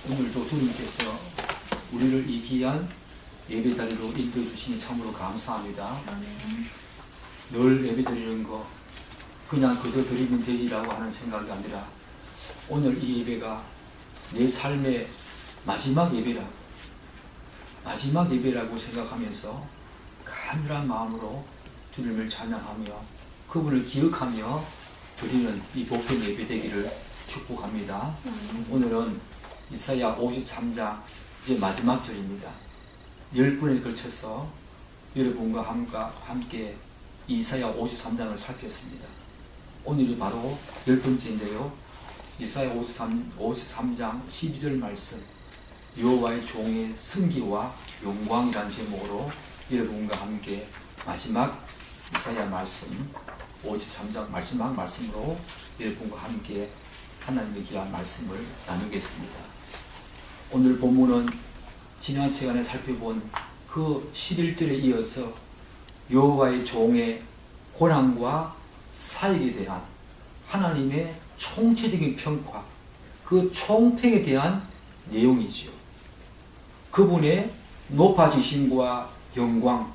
오늘도 주님께서 우리를 이 귀한 예배자리로 인도해주시니 참으로 감사합니다. 늘 예배드리는 거 그냥 그저 드리면 되지라고 하는 생각이 아니라 오늘 이 예배가 내 삶의 마지막 예배라고 생각하면서 간절한 마음으로 주님을 찬양하며 그분을 기억하며 드리는 이 복된 예배 되기를 축복합니다. 오늘은 이사야 53장 이제 마지막 절입니다. 10번에 걸쳐서 여러분과 함께 이사야 53장을 살폈습니다. 오늘이 바로 10번째인데요. 이사야 53장 12절 말씀, 여호와의 종의 승기와 영광이라는 제목으로 여러분과 함께 마지막 이사야 말씀 53장 마지막 말씀으로 여러분과 함께 하나님의 귀한 말씀을 나누겠습니다. 오늘 본문은 지난 시간에 살펴본 그 11절에 이어서 여호와의 종의 고난과 사역에 대한 하나님의 총체적인 평가, 그 총평에 대한 내용이지요. 그분의 높아지심과 영광,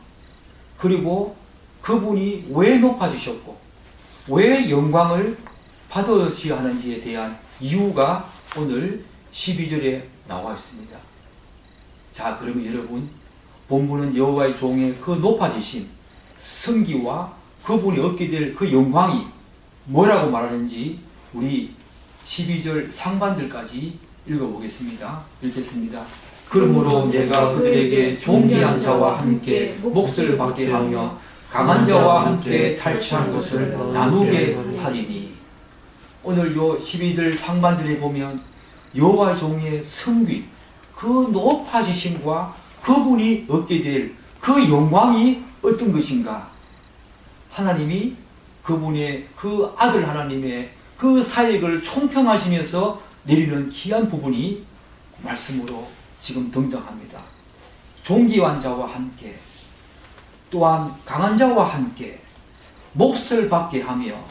그리고 그분이 왜 높아지셨고 왜 영광을 받으셔야 하는지에 대한 이유가 오늘 12절에 나와 있습니다. 자, 그러면 여러분, 본문은 여호와의 종의 그 높아지심, 승기와 그분이 얻게 될 그 영광이 뭐라고 말하는지 우리 12절 상반절까지 읽어보겠습니다. 읽겠습니다. 그러므로 내가 그들에게 존귀한 자와 함께 몫을 받게 하며 강한 자와 함께 탈취한 것을 나누게 하리니. 오늘 요 12절 상반절에 보면 여호와의 종의 승귀, 그 높아지심과 그분이 얻게 될 그 영광이 어떤 것인가? 하나님이 그분의 그 아들 하나님의 그 사역을 총평하시면서 내리는 귀한 부분이 말씀으로 지금 등장합니다. 존귀한 자와 함께 또한 강한 자와 함께 몫을 받게 하며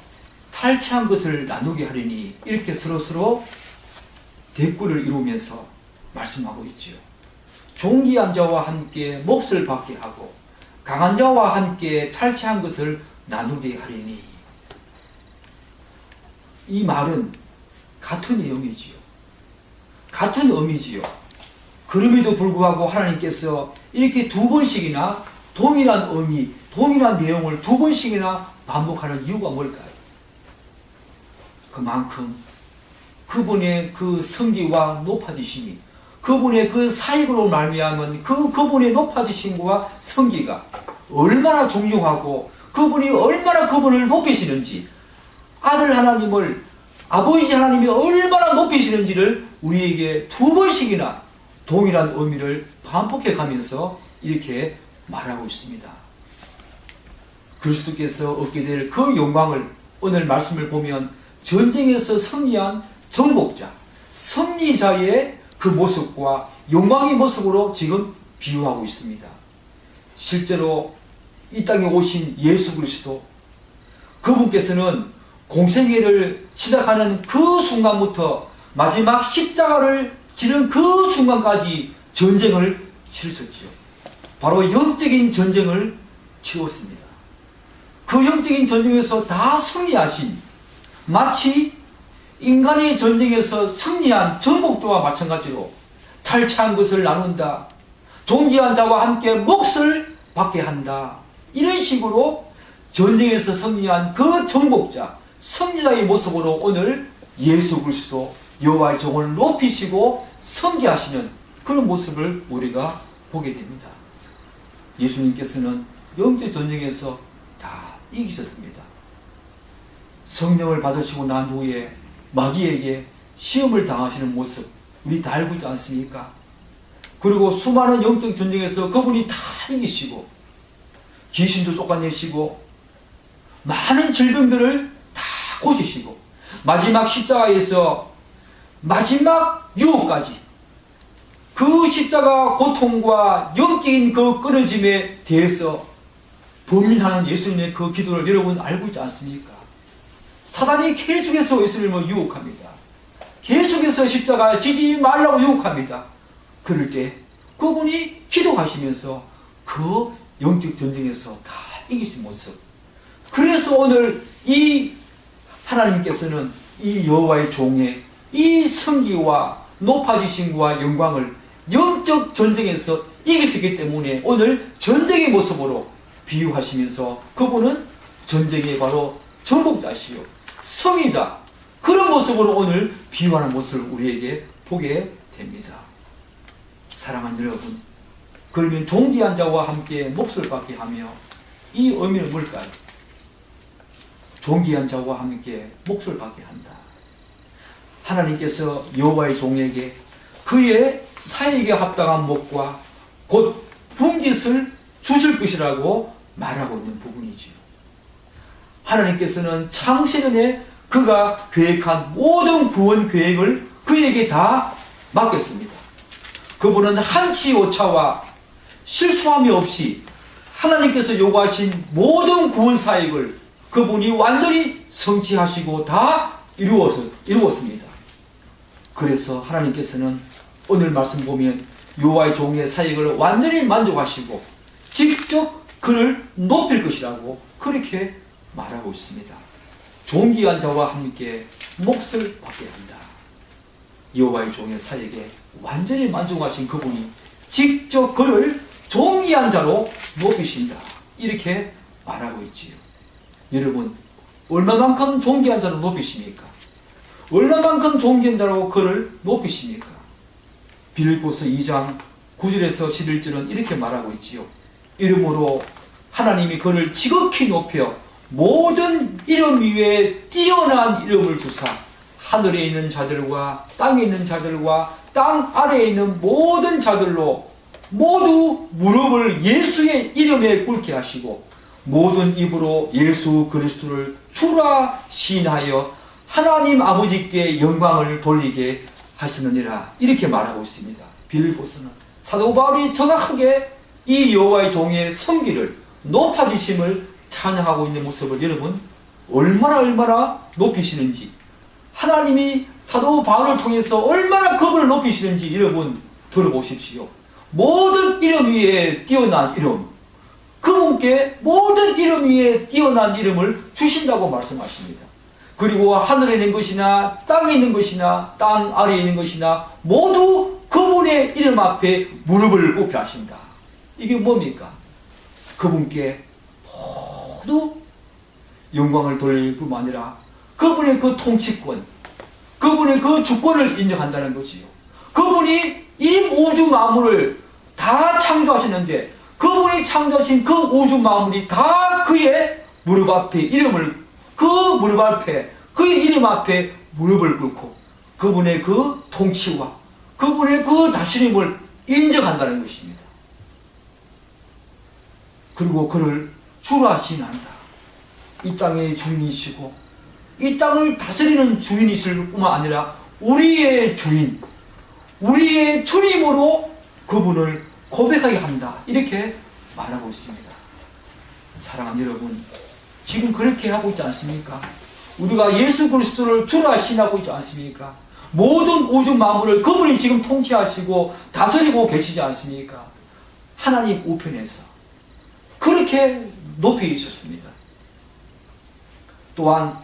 탈취한 것을 나누게 하리니, 이렇게 서로서로 대꾸를 이루면서 말씀하고 있지요. 존귀한 자와 함께 몫을 받게 하고 강한 자와 함께 탈취한 것을 나누게 하리니. 이 말은 같은 내용이지요. 같은 의미지요. 그럼에도 불구하고 하나님께서 이렇게 두 번씩이나 동일한 의미, 동일한 내용을 두 번씩이나 반복하는 이유가 뭘까요? 그만큼 그분의 그 성기와 높아지심이, 그분의 그 사역으로 말미암은 그분의 높아지심과 성기가 얼마나 중요하고 그분이 얼마나 그분을 높이시는지, 아들 하나님을, 아버지 하나님이 얼마나 높이시는지를 우리에게 두 번씩이나 동일한 의미를 반복해 가면서 이렇게 말하고 있습니다. 그리스도께서 얻게 될 그 영광을 오늘 말씀을 보면 전쟁에서 승리한 정복자, 승리자의 그 모습과 영광의 모습으로 지금 비유하고 있습니다. 실제로 이 땅에 오신 예수 그리스도, 그분께서는 공생애를 시작하는 그 순간부터 마지막 십자가를 지는 그 순간까지 전쟁을 치르셨지요. 바로 영적인 전쟁을 치렀습니다. 그 영적인 전쟁에서 다 승리하신, 마치 인간의 전쟁에서 승리한 정복자와 마찬가지로 탈취한 것을 나눈다, 존귀한 자와 함께 몫을 받게 한다, 이런 식으로 전쟁에서 승리한 그 정복자, 승리자의 모습으로 오늘 예수 그리스도 여호와의 종을 높이시고 섬기하시는 그런 모습을 우리가 보게 됩니다. 예수님께서는 영적 전쟁에서 다 이기셨습니다. 성령을 받으시고 난 후에 마귀에게 시험을 당하시는 모습 우리 다 알고 있지 않습니까? 그리고 수많은 영적 전쟁에서 그분이 다 이기시고 귀신도 쫓아내시고 많은 질병들을 다 고치시고 마지막 십자가에서 마지막 유혹까지 그 십자가 고통과 영적인 그 끊어짐에 대해서 범민하는 예수님의 그 기도를 여러분 알고 있지 않습니까? 사단이 계속해서 예수님을 유혹합니다. 계속해서 십자가 지지 말라고 유혹합니다. 그럴 때 그분이 기도하시면서 그 영적 전쟁에서 다 이기신 모습. 그래서 오늘 이 하나님께서는 이 여호와의 종의 이 성기와 높아지심과 영광을 영적 전쟁에서 이기시기 때문에 오늘 전쟁의 모습으로 비유하시면서 그분은 전쟁의 바로 전복자시요 성의자, 그런 모습으로 오늘 비유하는 모습을 우리에게 보게 됩니다. 사랑하는 여러분, 그러면 존귀한 자와 함께 몫을 받게 하며 이 의미는 뭘까요? 존귀한 자와 함께 몫을 받게 한다. 하나님께서 여호와의 종에게 그의 사역에 합당한 몫과 곧 분깃을 주실 것이라고 말하고 있는 부분이지요. 하나님께서는 창세전에 그가 계획한 모든 구원 계획을 그에게 다 맡겼습니다. 그분은 한치 오차와 실수함이 없이 하나님께서 요구하신 모든 구원 사역을 그분이 완전히 성취하시고 다 이루었습니다. 그래서 하나님께서는 오늘 말씀 보면 여호와의 종의 사역을 완전히 만족하시고 직접 그를 높일 것이라고 그렇게 말하고 있습니다. 존귀한 자와 함께 몫을 받게 한다. 여호와의 종의 사역에 완전히 만족하신 그분이 직접 그를 존귀한 자로 높이신다. 이렇게 말하고 있지요. 여러분, 얼마만큼 존귀한 자로 높이십니까? 얼마만큼 존귀한 자로 그를 높이십니까? 빌립보서 2장 9절에서 11절은 이렇게 말하고 있지요. 이름으로 하나님이 그를 지극히 높여 모든 이름 위에 뛰어난 이름을 주사 하늘에 있는 자들과 땅에 있는 자들과 땅 아래에 있는 모든 자들로 모두 무릎을 예수의 이름에 꿇게 하시고 모든 입으로 예수 그리스도를 주라 시인하여 하나님 아버지께 영광을 돌리게 하시느니라. 이렇게 말하고 있습니다. 빌립보서는 사도 바울이 정확하게 이 여호와의 종의 성기를 높아지심을 찬양하고 있는 모습을 여러분 얼마나 높이시는지, 하나님이 사도 바울을 통해서 얼마나 그분을 높이시는지 여러분 들어보십시오. 모든 이름 위에 뛰어난 이름, 그분께 모든 이름 위에 뛰어난 이름을 주신다고 말씀하십니다. 그리고 하늘에 있는 것이나 땅에 있는 것이나 땅 아래에 있는 것이나 모두 그분의 이름 앞에 무릎을 꿇게 하신다. 이게 뭡니까? 그분께 모두 영광을 돌릴 뿐만 아니라 그분의 그 통치권, 그분의 그 주권을 인정한다는 것이요. 그분이 이 우주 만물을 다 창조하셨는데 그분이 창조하신 그 우주 만물이 다 그의 무릎 앞에 그의 이름 앞에 무릎을 꿇고 그분의 그 통치와 그분의 그 다스림을 인정한다는 것입니다. 그리고 그를 주라 시인한다. 이 땅의 주인이시고 이 땅을 다스리는 주인이실 뿐만 아니라 우리의 주인, 우리의 주님으로 그분을 고백하게 한다. 이렇게 말하고 있습니다. 사랑하는 여러분, 지금 그렇게 하고 있지 않습니까? 우리가 예수 그리스도를 주라 시인하고 있지 않습니까? 모든 우주 만물을 그분이 지금 통치하시고 다스리고 계시지 않습니까? 하나님 우편에서 그렇게 높이셨습니다. 또한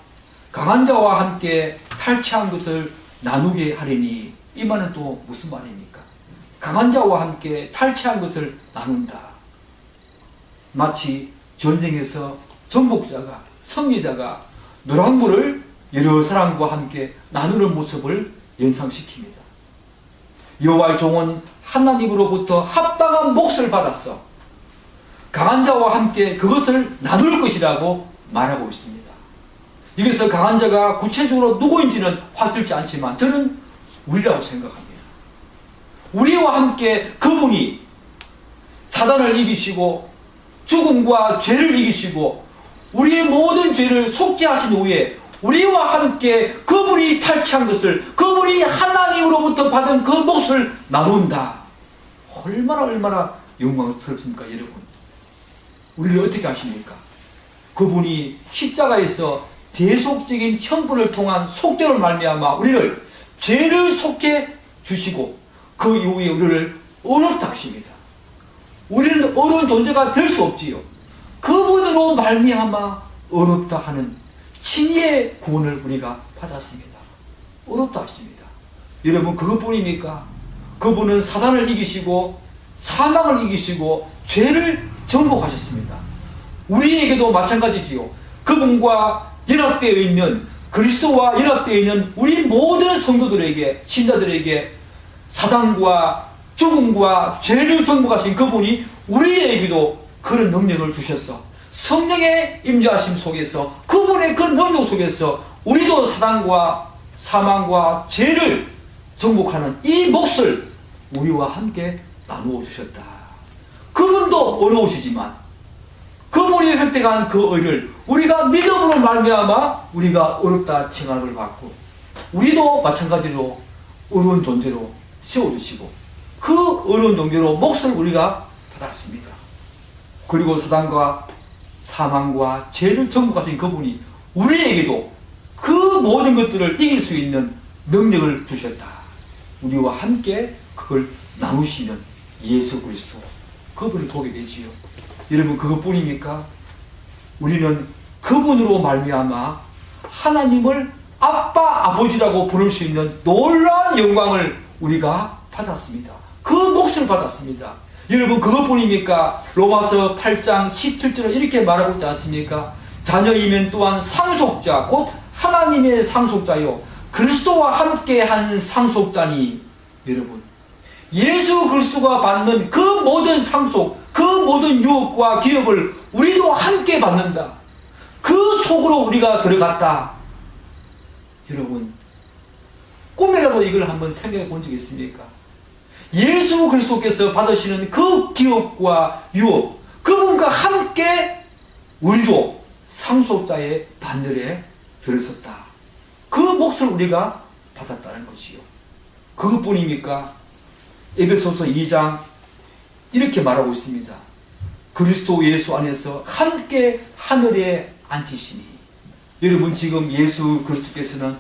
강한 자와 함께 탈취한 것을 나누게 하리니, 이 말은 또 무슨 말입니까? 강한 자와 함께 탈취한 것을 나눈다. 마치 전쟁에서 전복자가, 승리자가 노란물을 여러 사람과 함께 나누는 모습을 연상시킵니다. 여호와의 종은 하나님으로부터 합당한 몫을 받았어 강한 자와 함께 그것을 나눌 것이라고 말하고 있습니다. 여기서 강한 자가 구체적으로 누구인지는 확실치 않지만 저는 우리라고 생각합니다. 우리와 함께 그분이 사단을 이기시고 죽음과 죄를 이기시고 우리의 모든 죄를 속죄하신 후에 우리와 함께 그분이 탈취한 것을, 그분이 하나님으로부터 받은 그 몫을 나눈다. 얼마나 영광스럽습니까, 여러분? 우리를 어떻게 하십니까? 그분이 십자가에서 대속적인 형벌을 통한 속죄를 말미암아 우리를 죄를 속해 주시고 그 이후에 우리를 어렵다 하십니다. 우리는 어려운 존재가 될 수 없지요. 그분으로 말미암아 어렵다 하는 칭의의 구원을 우리가 받았습니다. 어렵다 하십니다. 여러분 그것뿐입니까? 그분은 사단을 이기시고 사망을 이기시고 죄를 정복하셨습니다. 우리에게도 마찬가지지요. 그분과 연합되어 있는, 그리스도와 연합되어 있는 우리 모든 성도들에게, 신자들에게 사단과 죽음과 죄를 정복하신 그분이 우리에게도 그런 능력을 주셔서 성령의 임재하심 속에서, 그분의 그 능력 속에서 우리도 사단과 사망과 죄를 정복하는 이 몫을 우리와 함께 나누어 주셨다. 그분도 어려우시지만 그분이 획득한 그 의를 우리가 믿음으로 말미암아 우리가 어렵다 칭함을 받고, 우리도 마찬가지로 어려운 존재로 세워주시고 그 어려운 존재로 몫을 우리가 받았습니다. 그리고 사단과 사망과 죄를 정복하신 그분이 우리에게도 그 모든 것들을 이길 수 있는 능력을 주셨다. 우리와 함께 그걸 나누시는 예수 그리스도, 그분을 보게 되지요. 여러분 그것뿐입니까? 우리는 그분으로 말미암아 하나님을 아빠 아버지라고 부를 수 있는 놀라운 영광을 우리가 받았습니다. 그 몫을 받았습니다. 여러분 그것뿐입니까? 로마서 8장 17절에 이렇게 말하고 있지 않습니까? 자녀이면 또한 상속자 곧 하나님의 상속자요 그리스도와 함께한 상속자니. 여러분 예수 그리스도가 받는 그 모든 상속, 그 모든 유업과 기업을 우리도 함께 받는다. 그 속으로 우리가 들어갔다. 여러분 꿈이라도 이걸 한번 생각해 본 적 있습니까? 예수 그리스도께서 받으시는 그 기업과 유업, 그분과 함께 우리도 상속자의 반열에 들어섰다. 그 몫을 우리가 받았다는 것이요. 그것뿐입니까? 에베소서 2장 이렇게 말하고 있습니다. 그리스도 예수 안에서 함께 하늘에 앉으시니. 여러분 지금 예수 그리스도께서는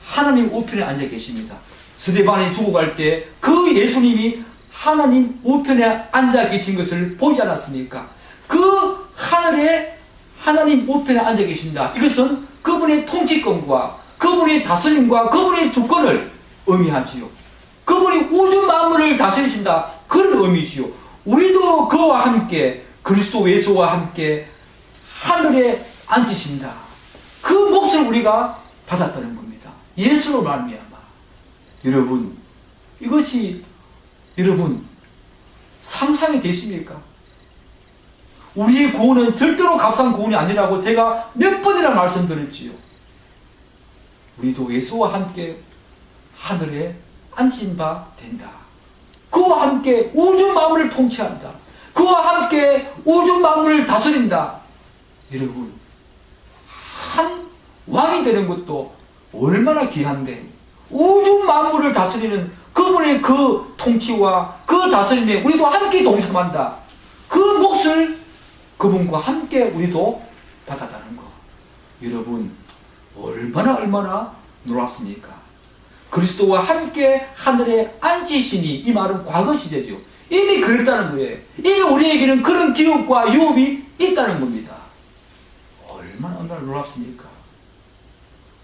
하나님 우편에 앉아 계십니다. 스데반이 죽어갈 때 그 예수님이 하나님 우편에 앉아 계신 것을 보지 않았습니까? 그 하늘에 하나님 우편에 앉아 계신다. 이것은 그분의 통치권과 그분의 다스림과 그분의 주권을 의미하지요. 그분이 우주 만물을 다스리신다. 그런 의미지요. 우리도 그와 함께 그리스도 예수와 함께 하늘에 앉으신다. 그 몫을 우리가 받았다는 겁니다. 예수로 말미암아. 여러분 이것이 여러분 상상이 되십니까? 우리의 구원은 절대로 값싼 구원이 아니라고 제가 몇 번이나 말씀드렸지요. 우리도 예수와 함께 하늘에 앉은 바 된다. 그와 함께 우주 만물을 통치한다. 그와 함께 우주 만물을 다스린다. 여러분 한 왕이 되는 것도 얼마나 귀한데, 우주 만물을 다스리는 그분의 그 통치와 그 다스림에 우리도 함께 동참한다. 그 몫을 그분과 함께 우리도 받았다는 거. 여러분 얼마나 놀랍습니까? 그리스도와 함께 하늘에 앉으시니, 이 말은 과거 시제죠. 이미 그랬다는 거예요. 이미 우리에게는 그런 기업과 유업이 있다는 겁니다. 얼마나 놀랍습니까?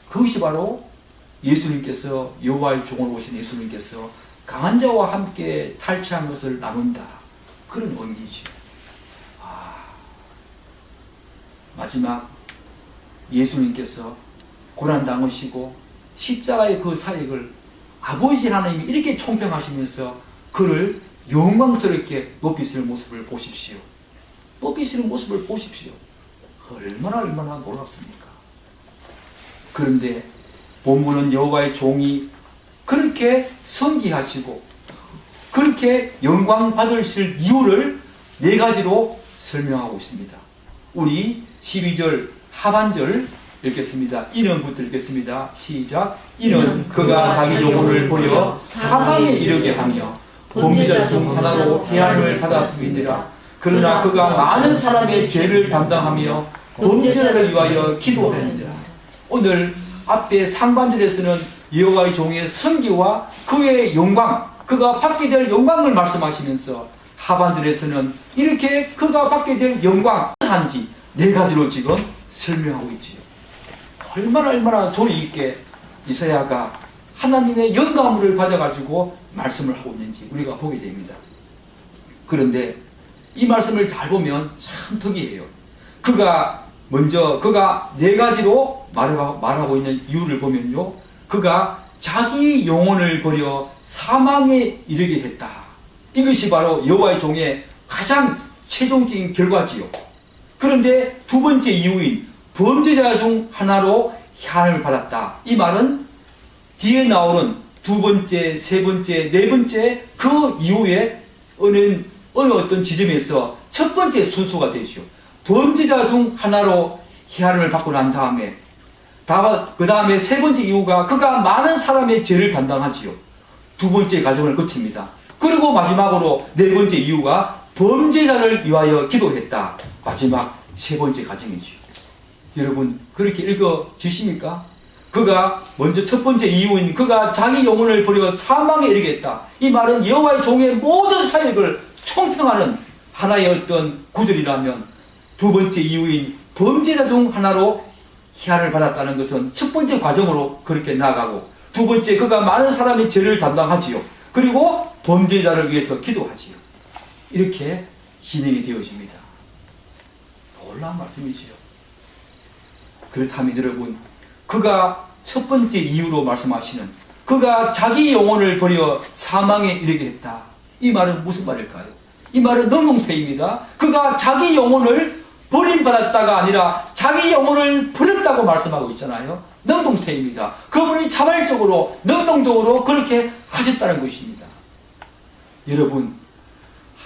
그것이 바로 예수님께서, 여호와의 종으로 오신 예수님께서 강한 자와 함께 탈취한 것을 나눈다. 그런 의미죠. 마지막 예수님께서 고난 당하시고 십자가의 그 사역을 아버지 하나님이 이렇게 총평하시면서 그를 영광스럽게 높이시는 모습을 보십시오. 높이시는 모습을 보십시오. 얼마나 놀랍습니까? 그런데 본문은 여호와의 종이 그렇게 성기하시고 그렇게 영광 받으실 이유를 네 가지로 설명하고 있습니다. 우리 12절 하반절 읽겠습니다. 이는부터 읽겠습니다. 시작. 이는 그가 자기 영혼을 버려 사망에 이르게 하며 범죄자 중 하나로 해함을 받았음이니라. 그러나 그가 많은 사람의 죄를 담당하며 범죄자를 위하여 기도하니라. 오늘 앞에 상반절에서는 여호와의 종의 성기와 그의 영광, 그가 받게 될 영광을 말씀하시면서 하반절에서는 이렇게 그가 받게 될 영광 한지 네 가지로 지금 설명하고 있지요. 얼마나 조리 있게 이사야가 하나님의 영감을 받아가지고 말씀을 하고 있는지 우리가 보게 됩니다. 그런데 이 말씀을 잘 보면 참 특이해요. 그가 네 가지로 말하고 있는 이유를 보면요, 그가 자기 영혼을 버려 사망에 이르게 했다. 이것이 바로 여호와의 종의 가장 최종적인 결과지요. 그런데 두 번째 이유인 범죄자 중 하나로 해함을 받았다. 이 말은 뒤에 나오는 두 번째, 세 번째, 네 번째 그 이후에 어느 어떤 지점에서 첫 번째 순서가 되죠. 범죄자 중 하나로 해함을 받고 난 다음에 그 다음에 세 번째 이유가 그가 많은 사람의 죄를 담당하지요. 두 번째 과정을 거칩니다. 그리고 마지막으로 네 번째 이유가 범죄자를 위하여 기도했다. 마지막 세 번째 과정이죠. 여러분 그렇게 읽어지십니까? 그가 먼저 첫 번째 이유인 그가 자기 영혼을 버려 사망에 이르겠다. 이 말은 여호와의 종의 모든 사역을 총평하는 하나의 어떤 구절이라면, 두 번째 이유인 범죄자 중 하나로 희한을 받았다는 것은 첫 번째 과정으로 그렇게 나아가고, 두 번째 그가 많은 사람의 죄를 담당하지요. 그리고 범죄자를 위해서 기도하지요. 이렇게 진행이 되어집니다. 놀라운 말씀이지요. 그렇다면 여러분, 그가 첫 번째 이유로 말씀하시는 그가 자기 영혼을 버려 사망에 이르게 했다. 이 말은 무슨 말일까요? 이 말은 능동태입니다. 그가 자기 영혼을 버림받았다가 아니라 자기 영혼을 버렸다고 말씀하고 있잖아요. 능동태입니다. 그분이 자발적으로 능동적으로 그렇게 하셨다는 것입니다. 여러분,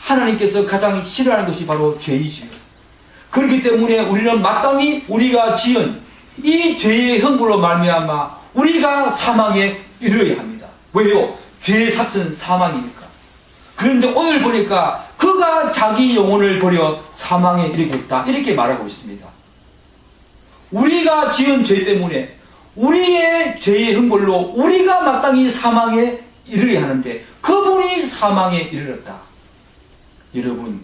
하나님께서 가장 싫어하는 것이 바로 죄이지요. 그렇기 때문에 우리는 마땅히 우리가 지은 이 죄의 형벌로 말미암아 우리가 사망에 이르러야 합니다. 왜요? 죄의 삭은 사망이니까. 그런데 오늘 보니까 그가 자기 영혼을 버려 사망에 이르겠다, 이렇게 말하고 있습니다. 우리가 지은 죄 때문에 우리의 죄의 형벌로 우리가 마땅히 사망에 이르러야 하는데 그분이 사망에 이르렀다. 여러분,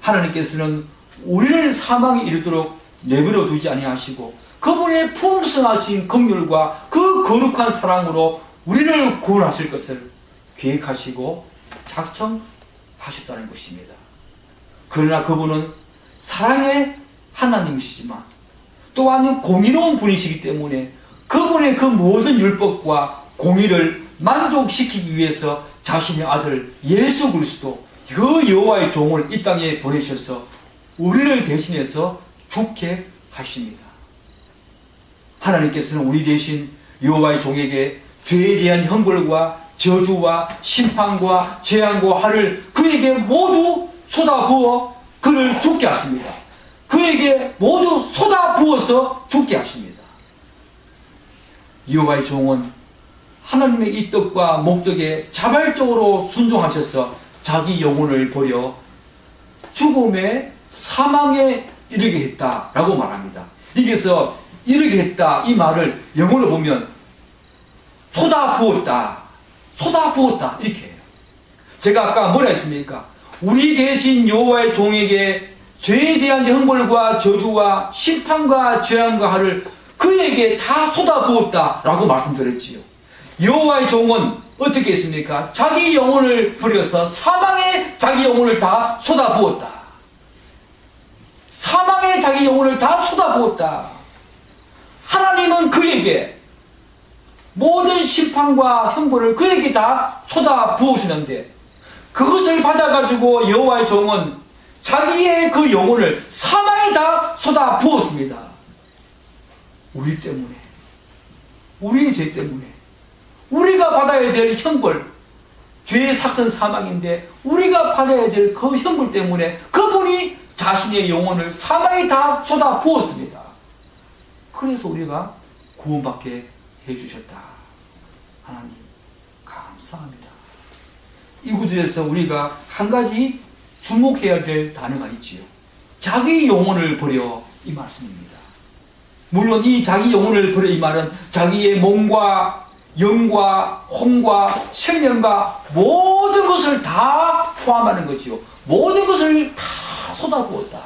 하나님께서는 우리를 사망에 이르도록 내버려 두지 아니하시고 그분의 풍성하신 긍휼과 그 거룩한 사랑으로 우리를 구원하실 것을 계획하시고 작정하셨다는 것입니다. 그러나 그분은 사랑의 하나님이시지만 또한 공의로운 분이시기 때문에 그분의 그 모든 율법과 공의를 만족시키기 위해서 자신의 아들 예수 그리스도 그 여호와의 종을 이 땅에 보내셔서 우리를 대신해서 죽게 하십니다. 하나님께서는 우리 대신 여호와의 종에게 죄에 대한 형벌과 저주와 심판과 재앙과 화를 그에게 모두 쏟아부어 그를 죽게 하십니다. 그에게 모두 쏟아부어서 죽게 하십니다. 여호와의 종은 하나님의 이 뜻과 목적에 자발적으로 순종하셔서 자기 영혼을 버려 죽음의 사망에 이르게 했다라고 말합니다. 여기서 이르게 했다, 이 말을 영어로 보면 쏟아부었다, 쏟아부었다 이렇게 해요. 제가 아까 뭐라 했습니까? 우리 대신 여호와의 종에게 죄에 대한 형벌과 저주와 심판과 재앙과 화를 그에게 다 쏟아부었다라고 말씀드렸지요. 여호와의 종은 어떻게 했습니까? 자기 영혼을 버려서 사망에 자기 영혼을 다 쏟아부었다. 사망에 자기 영혼을 다 쏟아부었다. 하나님은 그에게 모든 심판과 형벌을 그에게 다 쏟아부으시는데 그것을 받아가지고 여호와의 종은 자기의 그 영혼을 사망에 다 쏟아부었습니다. 우리 때문에, 우리의 죄 때문에, 우리가 받아야 될 형벌, 죄의 삭선 사망인데 우리가 받아야 될 그 형벌 때문에 그분이 자신의 영혼을 사망에 다 쏟아부었습니다. 그래서 우리가 구원받게 해주셨다. 하나님 감사합니다. 이 구절에서 우리가 한 가지 주목해야 될 단어가 있지요. 자기 영혼을 버려, 이 말씀입니다. 물론 이 자기 영혼을 버려 이 말은 자기의 몸과 영과 혼과 생명과 모든 것을 다 포함하는 것이요. 모든 것을 다 쏟아부었다.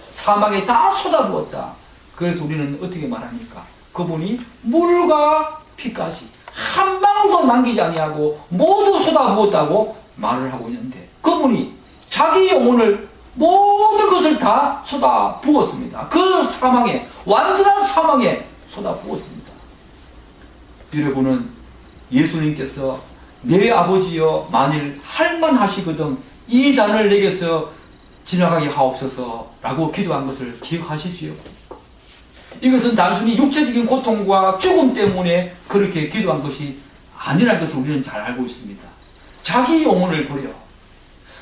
사망에 다 쏟아부었다. 그래서 우리는 어떻게 말합니까? 그분이 물과 피까지 한 방울도 남기지 아니하고 모두 쏟아부었다고 말을 하고 있는데, 그분이 자기 영혼을 모든 것을 다 쏟아부었습니다. 그 사망에, 완전한 사망에 쏟아부었습니다. 여러분은 예수님께서 내 아버지여 만일 할만하시거든 이 잔을 내게서 지나가게 하옵소서 라고 기도한 것을 기억하시지요? 이것은 단순히 육체적인 고통과 죽음 때문에 그렇게 기도한 것이 아니라는 것을 우리는 잘 알고 있습니다. 자기 영혼을 버려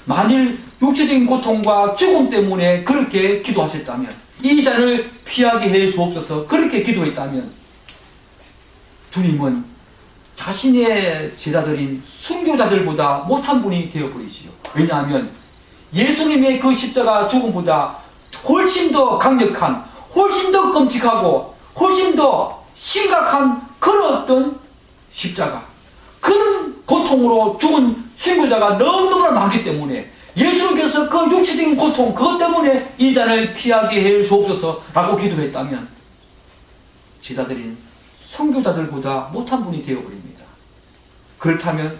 만일 육체적인 고통과 죽음 때문에 그렇게 기도하셨다면, 이 잔을 피하게 해 주옵소서 그렇게 기도했다면, 주님은 자신의 제자들인 순교자들보다 못한 분이 되어버리지요. 왜냐하면 예수님의 그 십자가 죽음보다 훨씬 더 강력한, 훨씬 더 끔찍하고 훨씬 더 심각한 그런 어떤 십자가, 그런 고통으로 죽은 순교자가 너무너무 많기 때문에 예수님께서 그 육체적인 고통 그것 때문에 이 잔을 피하게 해 주옵소서 라고 기도했다면, 제자들인 선교자들보다 못한 분이 되어버립니다. 그렇다면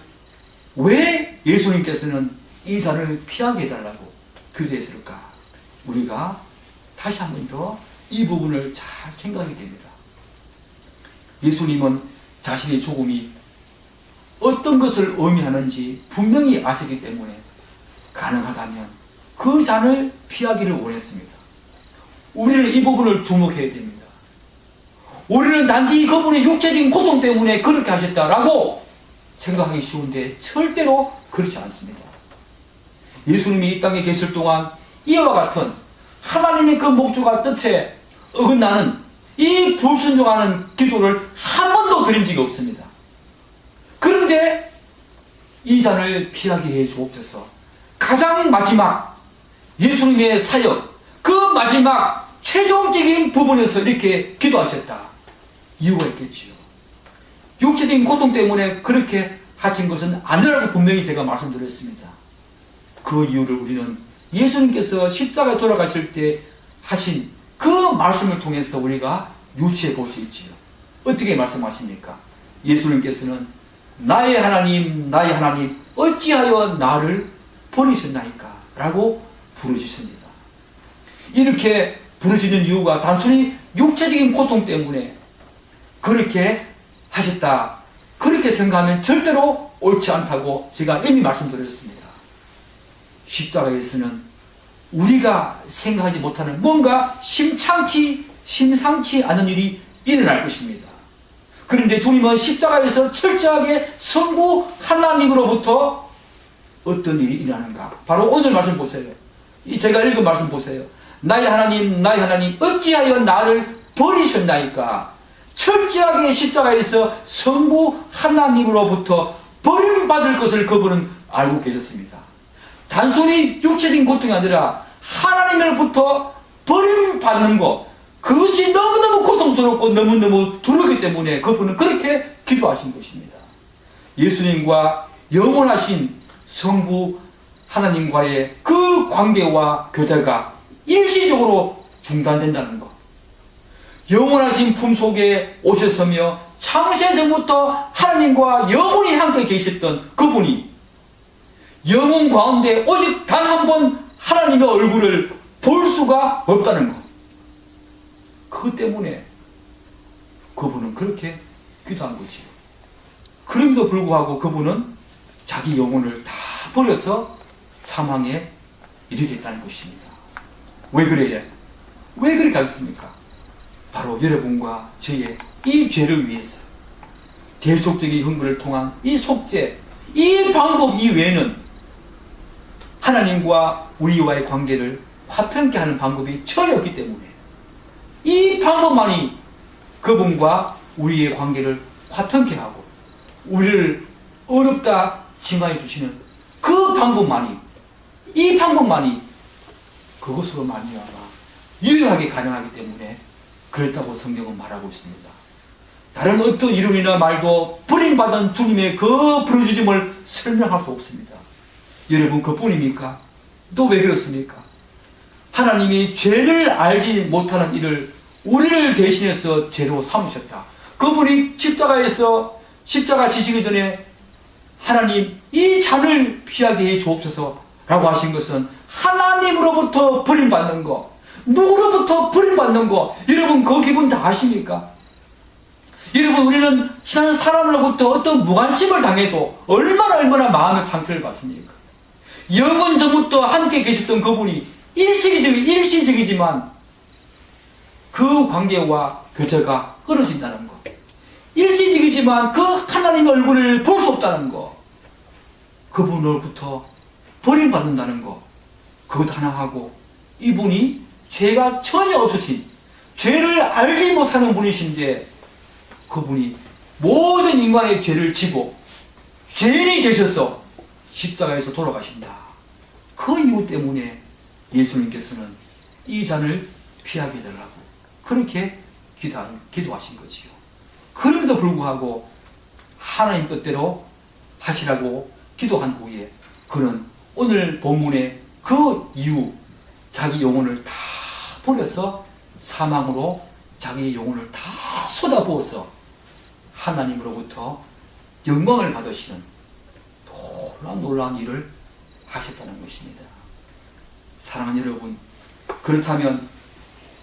왜 예수님께서는 이 잔을 피하게 해달라고 기도했을까? 우리가 다시 한 번 더 이 부분을 잘 생각하게 됩니다. 예수님은 자신의 죽음이 어떤 것을 의미하는지 분명히 아시기 때문에 가능하다면 그 잔을 피하기를 원했습니다. 우리는 이 부분을 주목해야 됩니다. 우리는 단지 그분의 육체적인 고통 때문에 그렇게 하셨다라고 생각하기 쉬운데 절대로 그렇지 않습니다. 예수님이 이 땅에 계실 동안 이와 같은 하나님의 그 목적과 뜻에 어긋나는 이 불순종하는 기도를 한 번도 드린 적이 없습니다. 그런데 이 잔을 피하게 해 주옵소서, 가장 마지막 예수님의 사역, 그 마지막 최종적인 부분에서 이렇게 기도하셨다. 이유가 있겠지요. 육체적인 고통 때문에 그렇게 하신 것은 아니라고 분명히 제가 말씀드렸습니다. 그 이유를 우리는 예수님께서 십자가에 돌아가실 때 하신 그 말씀을 통해서 우리가 유추해 볼 수 있지요. 어떻게 말씀하십니까? 예수님께서는 나의 하나님, 나의 하나님, 어찌하여 나를 버리셨나이까? 라고 부르짖습니다. 이렇게 부르짖는 이유가 단순히 육체적인 고통 때문에 그렇게 하셨다, 그렇게 생각하면 절대로 옳지 않다고 제가 이미 말씀드렸습니다. 십자가에서는 우리가 생각하지 못하는 뭔가 심상치 않은 일이 일어날 것입니다. 그런데 주님은 십자가에서 철저하게 성부 하나님으로부터 어떤 일이 일어나는가? 바로 오늘 말씀 보세요. 제가 읽은 말씀 보세요. 나의 하나님, 나의 하나님, 어찌하여 나를 버리셨나이까? 철저하게 십자가에서 성부 하나님으로부터 버림받을 것을 그분은 알고 계셨습니다. 단순히 육체적인 고통이 아니라 하나님으로부터 버림받는 것, 그것이 너무너무 고통스럽고 너무너무 두렵기 때문에 그분은 그렇게 기도하신 것입니다. 예수님과 영원하신 성부 하나님과의 그 관계와 교제가 일시적으로 중단된다는 것, 영원하신 품속에 오셨으며 창세전부터 하나님과 영원히 함께 계셨던 그분이 영혼 가운데 오직 단 한 번 하나님의 얼굴을 볼 수가 없다는 것, 그것 때문에 그분은 그렇게 기도한 것이에요. 그럼에도 불구하고 그분은 자기 영혼을 다 버려서 사망에 이르겠다는 것입니다. 왜 그래요? 왜 그렇게 하겠습니까? 바로 여러분과 저의 이 죄를 위해서, 대속적인 형벌을 통한 이 속죄, 이 방법 이외에는 하나님과 우리와의 관계를 화평케 하는 방법이 전혀 없기 때문에 이 방법만이 그분과 우리의 관계를 화평케 하고 우리를 어렵다 징하해 주시는 그 방법만이, 이 방법만이 그것으로 말미암아 유일하게 가능하기 때문에 그렇다고 성경은 말하고 있습니다. 다른 어떤 이름이나 말도 버림받은 주님의 그 부르짖음을 설명할 수 없습니다. 여러분, 그뿐입니까? 또 왜 그렇습니까? 하나님이 죄를 알지 못하는 이를 우리를 대신해서 죄로 삼으셨다. 그분이 십자가에서 십자가 지시기 전에 하나님, 이 잔을 피하게 해 주옵소서 라고 하신 것은 하나님으로부터 버림받는 거, 누구로부터 버림받는 거, 여러분 그 기분 다 아십니까? 여러분, 우리는 지난 사람으로부터 어떤 무관심을 당해도 얼마나 마음의 상처를 받습니까? 영원 전부터 함께 계셨던 그분이 일시적이지만 그 관계와 교제가 끊어진다는 것, 일시적이지만 그 하나님의 얼굴을 볼 수 없다는 것, 그분으로부터 버림받는다는 것, 그것 하나 하고, 이분이 죄가 전혀 없으신, 죄를 알지 못하는 분이신데 그분이 모든 인간의 죄를 지고 죄인이 되셔서 십자가에서 돌아가신다. 그 이유 때문에 예수님께서는 이 잔을 피하게 해달라고 그렇게 기도하신 거지요. 그럼에도 불구하고 하나님 뜻대로 하시라고 기도한 후에 그는 오늘 본문의 그 이유, 자기 영혼을 다 버려서 사망으로 자기 영혼을 다 쏟아부어서 하나님으로부터 영광을 받으시는 놀라운 일을 하셨다는 것입니다. 사랑하는 여러분, 그렇다면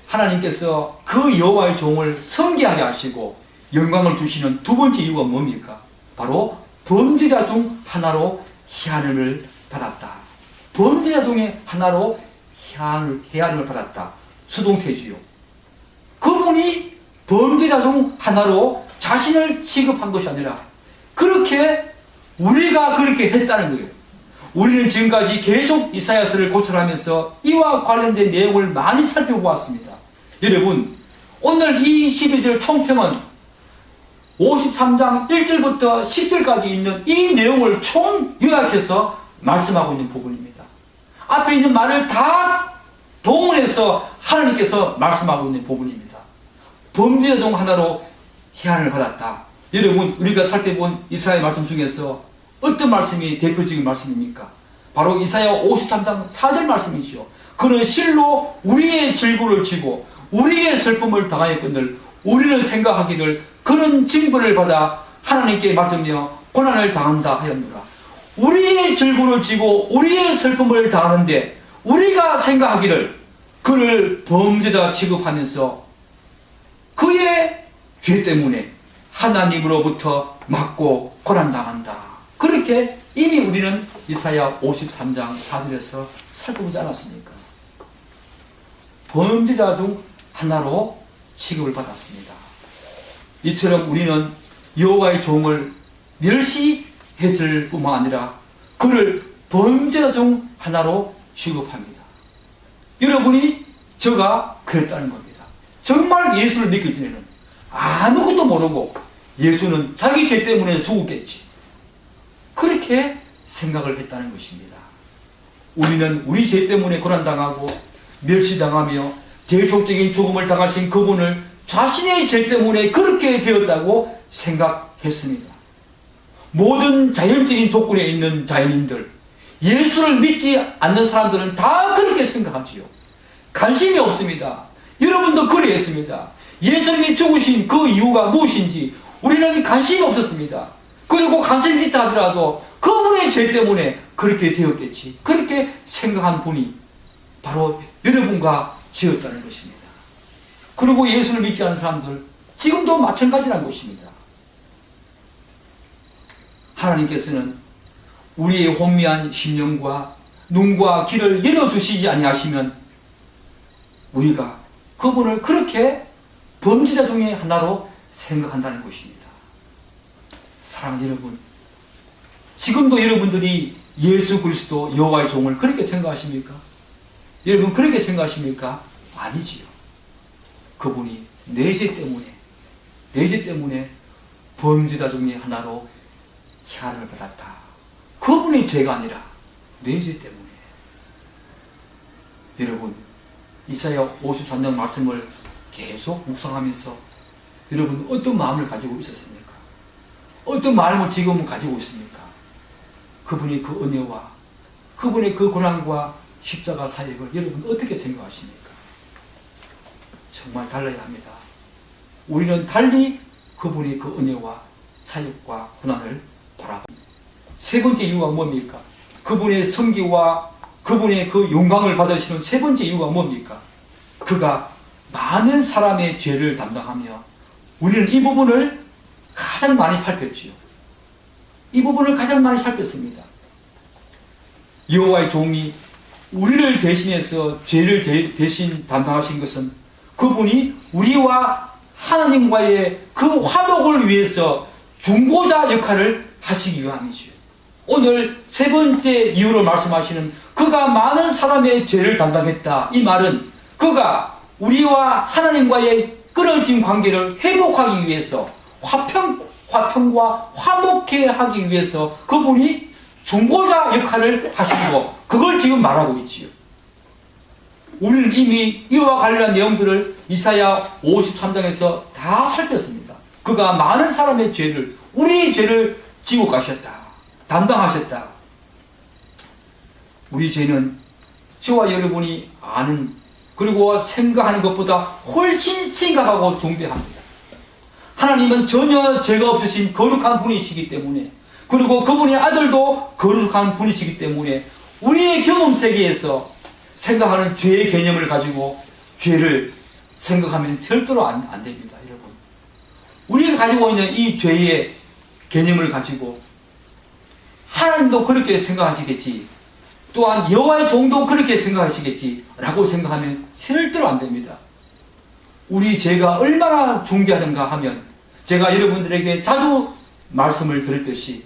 하나님께서 그 여호와의 종을 성기하게 하시고 영광을 주시는 두 번째 이유가 뭡니까? 바로 범죄자 중 하나로 희한을 받았다. 범죄자 중에 하나로 희한을 받았다. 수동태지요. 그분이 범죄자 중 하나로 자신을 취급한 것이 아니라 그렇게 우리가 그렇게 했다는 거예요. 우리는 지금까지 계속 이사야서를 고찰하면서 이와 관련된 내용을 많이 살펴보았습니다. 여러분, 오늘 이 12절 총평은 53장 1절부터 10절까지 있는 이 내용을 총 요약해서 말씀하고 있는 부분입니다. 앞에 있는 말을 다 동원해서 하나님께서 말씀하고 있는 부분입니다. 범죄자 중 하나로 희한을 받았다. 여러분, 우리가 살펴본 이사야 말씀 중에서 어떤 말씀이 대표적인 말씀입니까? 바로 이사야 53장 4절 말씀이죠. 그는 실로 우리의 질고를 지고 우리의 슬픔을 당하였거늘 우리는 생각하기를 그는 징벌을 받아 하나님께 맞으며 고난을 당한다 하였노라. 우리의 질고를 지고 우리의 슬픔을 당하는데 우리가 생각하기를 그를 범죄자 취급하면서 그의 죄 때문에 하나님으로부터 맞고 고난당한다. 그렇게 이미 우리는 이사야 53장 4절에서 살펴보지 않았습니까? 범죄자 중 하나로 취급을 받았습니다. 이처럼 우리는 여호와의 종을 멸시했을 뿐만 아니라 그를 범죄자 중 하나로 취급합니다. 여러분이 저가 그랬다는 겁니다. 정말 예수를 믿기 전에는 아무것도 모르고 예수는 자기 죄 때문에 죽었겠지, 그렇게 생각을 했다는 것입니다. 우리는 우리 죄 때문에 고난당하고 멸시당하며 대속적인 죽음을 당하신 그분을 자신의 죄 때문에 그렇게 되었다고 생각했습니다. 모든 자연적인 조건에 있는 자연인들, 예수를 믿지 않는 사람들은 다 그렇게 생각하지요. 관심이 없습니다. 여러분도 그랬습니다. 예수님이 죽으신 그 이유가 무엇인지 우리는 관심이 없었습니다. 그리고 관심이 있다 하더라도 그분의 죄 때문에 그렇게 되었겠지, 그렇게 생각한 분이 바로 여러분과 저였다는 것입니다. 그리고 예수를 믿지 않는 사람들 지금도 마찬가지라는 것입니다. 하나님께서는 우리의 혼미한 심령과 눈과 귀를 열어주시지 아니하시면 우리가 그분을 그렇게 범죄자 중에 하나로 생각한다는 것입니다. 사랑하는 여러분, 지금도 여러분들이 예수 그리스도 여호와의 종을 그렇게 생각하십니까? 여러분 그렇게 생각하십니까? 아니지요. 그분이 내 죄 때문에 범죄자 중에 하나로 희한을 받았다. 그분의 죄가 아니라 내 죄 때문에. 여러분, 이사야 53장 말씀을 계속 묵상하면서 여러분 어떤 마음을 가지고 있었습니까? 어떤 마음을 지금 가지고 있습니까? 그분이 그 은혜와 그분의 그 고난과 십자가 사역을 여러분 어떻게 생각하십니까? 정말 달라야 합니다. 우리는 달리 그분의 그 은혜와 사역과 고난을 바라봅니다. 세 번째 이유가 뭡니까? 그분의 성기와 그분의 그 영광을 받으시는 세 번째 이유가 뭡니까? 그가 많은 사람의 죄를 담당하며 우리는 이 부분을 가장 많이 살폈지요. 이 부분을 가장 많이 살폈습니다. 여호와의 종이 우리를 대신해서 죄를 대신 담당하신 것은 그분이 우리와 하나님과의 그 화목을 위해서 중보자 역할을 하시기 위함이지요. 오늘 세 번째 이유로 말씀하시는 그가 많은 사람의 죄를 담당했다. 이 말은 그가 우리와 하나님과의 끊어진 관계를 회복하기 위해서 화평과 화목해 하기 위해서 그분이 중보자 역할을 하시고 그걸 지금 말하고 있지요. 우리는 이미 이와 관련한 내용들을 이사야 53장에서 다 살폈습니다. 그가 많은 사람의 죄를 우리의 죄를 지고 가셨다. 담당하셨다. 우리 죄는 저와 여러분이 아는 그리고 생각하는 것보다 훨씬 심각하고 중대합니다. 하나님은 전혀 죄가 없으신 거룩한 분이시기 때문에 그리고 그분의 아들도 거룩한 분이시기 때문에 우리의 경험 세계에서 생각하는 죄의 개념을 가지고 죄를 생각하면 절대로 안 됩니다. 여러분, 우리가 가지고 있는 이 죄의 개념을 가지고 하나님도 그렇게 생각하시겠지, 또한 여호와의 종도 그렇게 생각하시겠지 라고 생각하면 절대로 안 됩니다. 우리 죄가 얼마나 중대하던가 하면 제가 여러분들에게 자주 말씀을 드렸듯이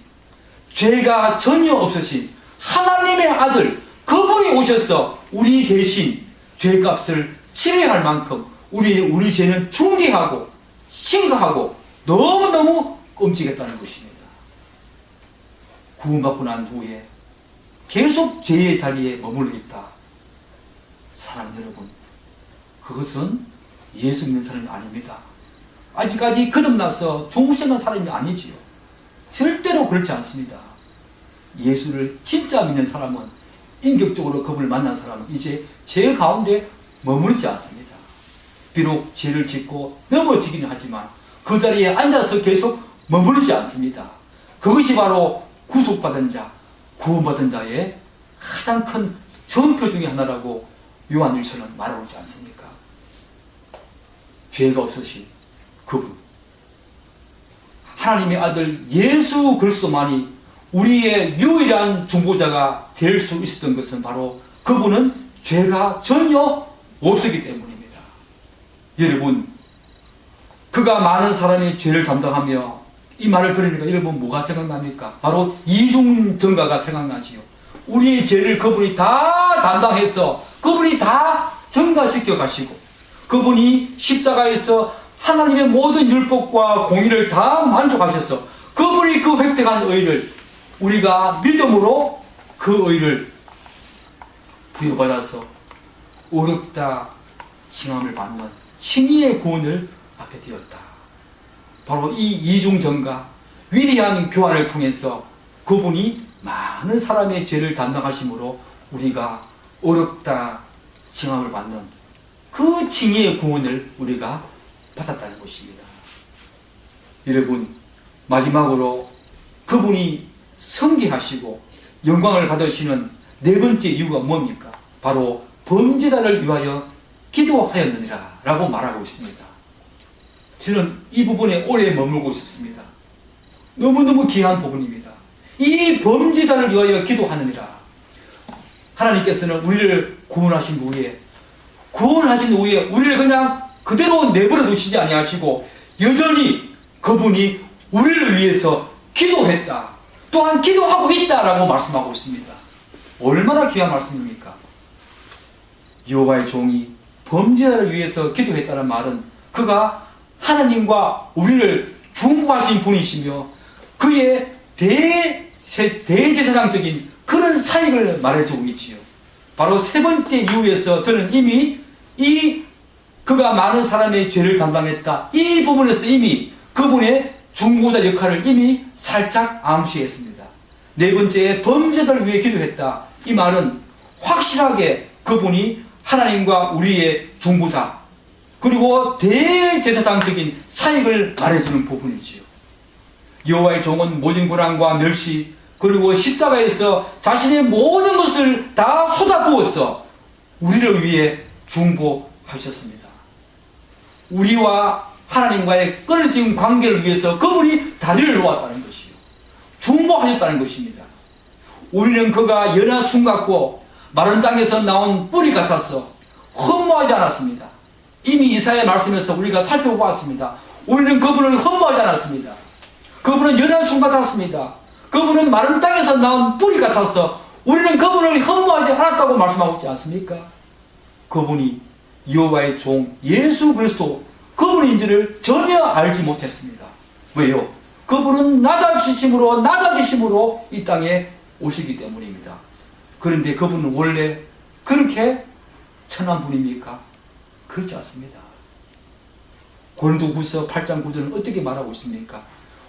죄가 전혀 없으신 하나님의 아들 그분이 오셔서 우리 대신 죄값을 치러야 할 만큼 우리 죄는 중대하고 심각하고 너무너무 끔찍했다는 것입니다. 구원받고 난 후에 계속 죄의 자리에 머물러 있다. 사랑하는 여러분, 그것은 예수 믿는 사람이 아닙니다. 아직까지 거듭나서 종신한 사람이 아니지요. 절대로 그렇지 않습니다. 예수를 진짜 믿는 사람은, 인격적으로 그분을 만난 사람은 이제 죄 가운데 머무르지 않습니다. 비록 죄를 짓고 넘어지기는 하지만 그 자리에 앉아서 계속 머무르지 않습니다. 그것이 바로 구속받은 자, 구원받은 자의 가장 큰 전표 중에 하나라고 요한일서는 말하고 있지 않습니까? 죄가 없으신 그분, 하나님의 아들 예수 그리스도만이 우리의 유일한 중보자가 될 수 있었던 것은 바로 그분은 죄가 전혀 없었기 때문입니다. 여러분, 그가 많은 사람의 죄를 담당하며 이 말을 들으니까 여러분 뭐가 생각납니까? 바로 이중전가가 생각나지요. 우리의 죄를 그분이 다 담당해서 그분이 다 전가시켜 가시고 그분이 십자가에서 하나님의 모든 율법과 공의를 다 만족하셔서 그분이 그 획득한 의를 우리가 믿음으로 그 의를 부여받아서 어렵다 칭함을 받는 칭의의 구원을 받게 되었다. 바로 이 이중전가, 위대한 교환을 통해서 그분이 많은 사람의 죄를 담당하심으로 우리가 어렵다 칭함을 받는 그 칭의의 구원을 우리가 받았다는 것입니다. 여러분, 마지막으로 그분이 성기하시고 영광을 받으시는 네 번째 이유가 뭡니까? 바로 범죄자를 위하여 기도하였느니라 라고 말하고 있습니다. 저는 이 부분에 오래 머물고 있었습니다. 너무너무 귀한 부분입니다. 이 범죄자를 위하여 기도하느니라. 하나님께서는 우리를 구원하신 후에 우리를 그냥 그대로 내버려 두시지 아니하시고 여전히 그분이 우리를 위해서 기도했다. 또한 기도하고 있다라고 말씀하고 있습니다. 얼마나 귀한 말씀입니까? 여호와의 종이 범죄자를 위해서 기도했다는 말은 그가 하나님과 우리를 중보하신 분이시며 그의 대제사장적인 그런 사역을 말해주고 있지요. 바로 세 번째 이유에서 저는 이미 이 그가 많은 사람의 죄를 담당했다. 이 부분에서 이미 그분의 중보자 역할을 이미 살짝 암시했습니다. 네 번째, 범죄자를 위해 기도했다. 이 말은 확실하게 그분이 하나님과 우리의 중보자 그리고 대제사장적인 사역을 말해주는 부분이지요. 여호와의 종은 모진 고난과 멸시 그리고 십자가에서 자신의 모든 것을 다 쏟아부어서 우리를 위해 중보하셨습니다. 우리와 하나님과의 끊어진 관계를 위해서 그분이 다리를 놓았다는 것이요. 중보하셨다는 것입니다. 우리는 그가 연한 순 같고 마른 땅에서 나온 뿌리 같아서 허무하지 않았습니다. 이미 이사야의 말씀에서 우리가 살펴보았습니다. 우리는 그분을 허무하지 않았습니다. 그분은 연한 순 같았습니다. 그분은 마른 땅에서 나온 뿌리 같아서 우리는 그분을 허무하지 않았다고 말씀하고 있지 않습니까? 그분이 여호와의 종 예수 그리스도 그분인지를 전혀 알지 못했습니다. 왜요? 그분은 낮아지심으로 이 땅에 오시기 때문입니다. 그런데 그분은 원래 그렇게 천한 분입니까? 그렇지 않습니다. 고린도후서 8장 9절은 어떻게 말하고 있습니까?